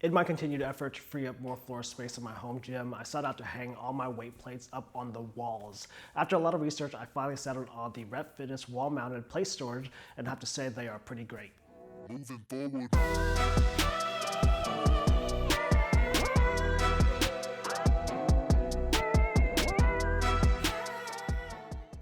In my continued effort to free up more floor space in my home gym, I set out to hang all my weight plates up on the walls. After a lot of research, I finally settled on the Rep Fitness wall-mounted plate storage, and I have to say they are pretty great. Moving forward.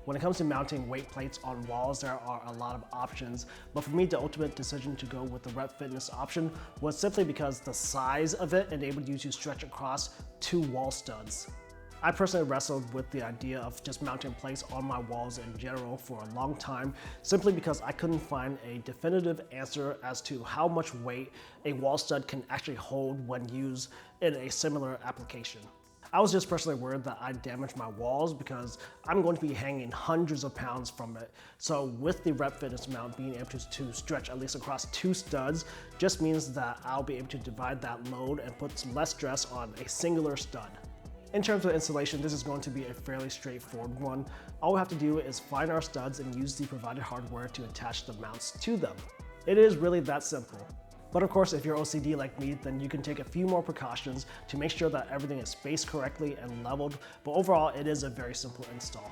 When it comes to mounting weight plates on walls, there are a lot of options, but for me, the ultimate decision to go with the Rep Fitness option was simply because the size of it enabled you to stretch across 2 wall studs. I personally wrestled with the idea of just mounting plates on my walls in general for a long time, simply because I couldn't find a definitive answer as to how much weight a wall stud can actually hold when used in a similar application. I was just personally worried that I'd damage my walls because I'm going to be hanging hundreds of pounds from it. So with the Rep Fitness mount, being able to stretch at least across 2 studs just means that I'll be able to divide that load and put some less stress on a singular stud. In terms of installation, this is going to be a fairly straightforward one. All we have to do is find our studs and use the provided hardware to attach the mounts to them. It is really that simple. But of course, if you're OCD like me, then you can take a few more precautions to make sure that everything is spaced correctly and leveled, but overall it is a very simple install.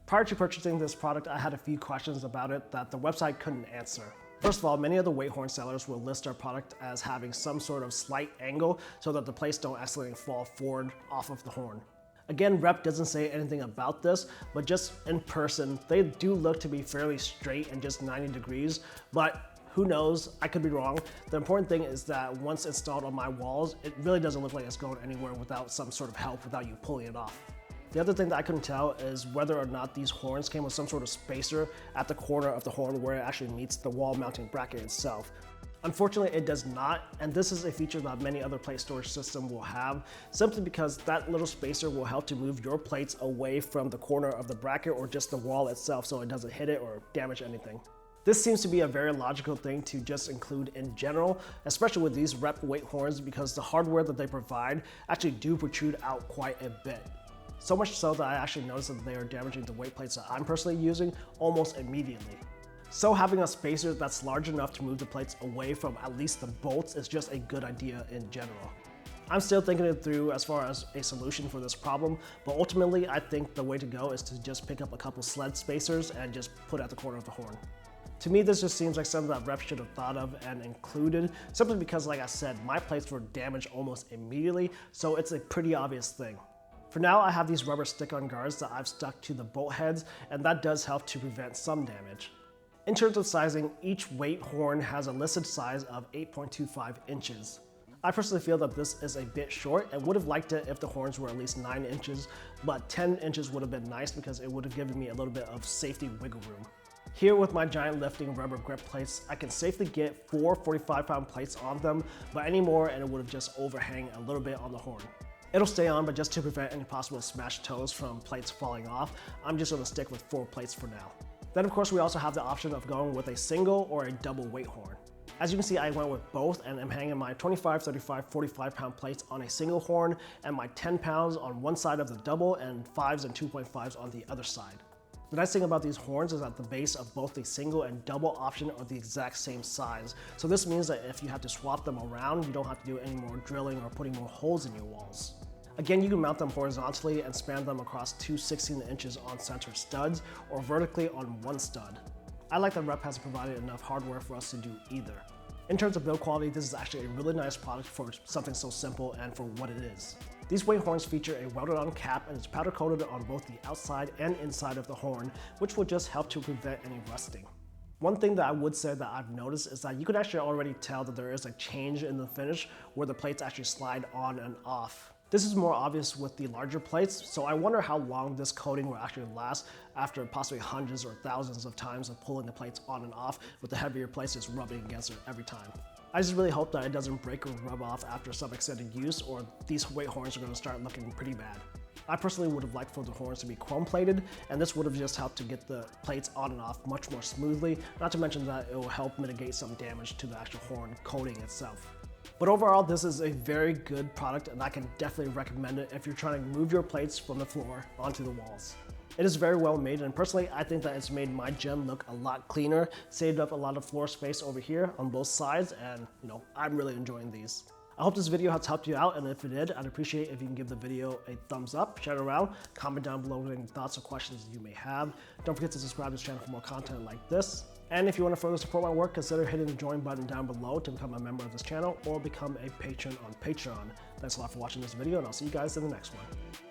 Prior to purchasing this product, I had a few questions about it that the website couldn't answer. First of all, many of the weight horn sellers will list their product as having some sort of slight angle so that the plates don't accidentally fall forward off of the horn. Again, Rep doesn't say anything about this, but just in person, they do look to be fairly straight and just 90 degrees, but who knows, I could be wrong. The important thing is that once installed on my walls, it really doesn't look like it's going anywhere without some sort of help, without you pulling it off. The other thing that I couldn't tell is whether or not these horns came with some sort of spacer at the corner of the horn where it actually meets the wall mounting bracket itself. Unfortunately, it does not, and this is a feature that many other plate storage systems will have, simply because that little spacer will help to move your plates away from the corner of the bracket or just the wall itself so it doesn't hit it or damage anything. This seems to be a very logical thing to just include in general, especially with these Rep weight horns, because the hardware that they provide actually do protrude out quite a bit. So much so that I actually noticed that they are damaging the weight plates that I'm personally using almost immediately. So having a spacer that's large enough to move the plates away from at least the bolts is just a good idea in general. I'm still thinking it through as far as a solution for this problem, but ultimately I think the way to go is to just pick up a couple sled spacers and just put at the corner of the horn. To me, this just seems like something that Rep should have thought of and included, simply because, like I said, my plates were damaged almost immediately, so it's a pretty obvious thing. For now, I have these rubber stick-on guards that I've stuck to the bolt heads, and that does help to prevent some damage. In terms of sizing, each weight horn has a listed size of 8.25 inches. I personally feel that this is a bit short and would have liked it if the horns were at least 9 inches, but 10 inches would have been nice because it would have given me a little bit of safety wiggle room. Here with my giant lifting rubber grip plates, I can safely get 4 45-pound plates on them, but any more and it would have just overhang a little bit on the horn. It'll stay on, but just to prevent any possible smashed toes from plates falling off, I'm just gonna stick with 4 plates for now. Then of course we also have the option of going with a single or a double weight horn. As you can see, I went with both and I'm hanging my 25, 35, 45-pound plates on a single horn and my 10 pounds on one side of the double and 5s and 2.5s on the other side. The nice thing about these horns is that the base of both the single and double option are the exact same size. So this means that if you have to swap them around, you don't have to do any more drilling or putting more holes in your walls. Again, you can mount them horizontally and span them across 2 16 inches on center studs or vertically on one stud. I like that Rep hasn't provided enough hardware for us to do either. In terms of build quality, this is actually a really nice product for something so simple and for what it is. These weight horns feature a welded-on cap and it's powder coated on both the outside and inside of the horn, which will just help to prevent any rusting. One thing that I would say that I've noticed is that you can actually already tell that there is a change in the finish where the plates actually slide on and off. This is more obvious with the larger plates, so I wonder how long this coating will actually last after possibly hundreds or thousands of times of pulling the plates on and off with the heavier plates just rubbing against it every time. I just really hope that it doesn't break or rub off after some extended use, or these weight horns are going to start looking pretty bad. I personally would have liked for the horns to be chrome plated, and this would have just helped to get the plates on and off much more smoothly, not to mention that it will help mitigate some damage to the actual horn coating itself. But overall, this is a very good product and I can definitely recommend it if you're trying to move your plates from the floor onto the walls. It is very well made, and personally I think that it's made my gym look a lot cleaner, saved up a lot of floor space over here on both sides, and I'm really enjoying these. I hope this video has helped you out, and if it did, I'd appreciate if you can give the video a thumbs up, share it around, comment down below with any thoughts or questions you may have. Don't forget to subscribe to this channel for more content like this. And if you want to further support my work, consider hitting the join button down below to become a member of this channel or become a patron on Patreon. Thanks a lot for watching this video, and I'll see you guys in the next one.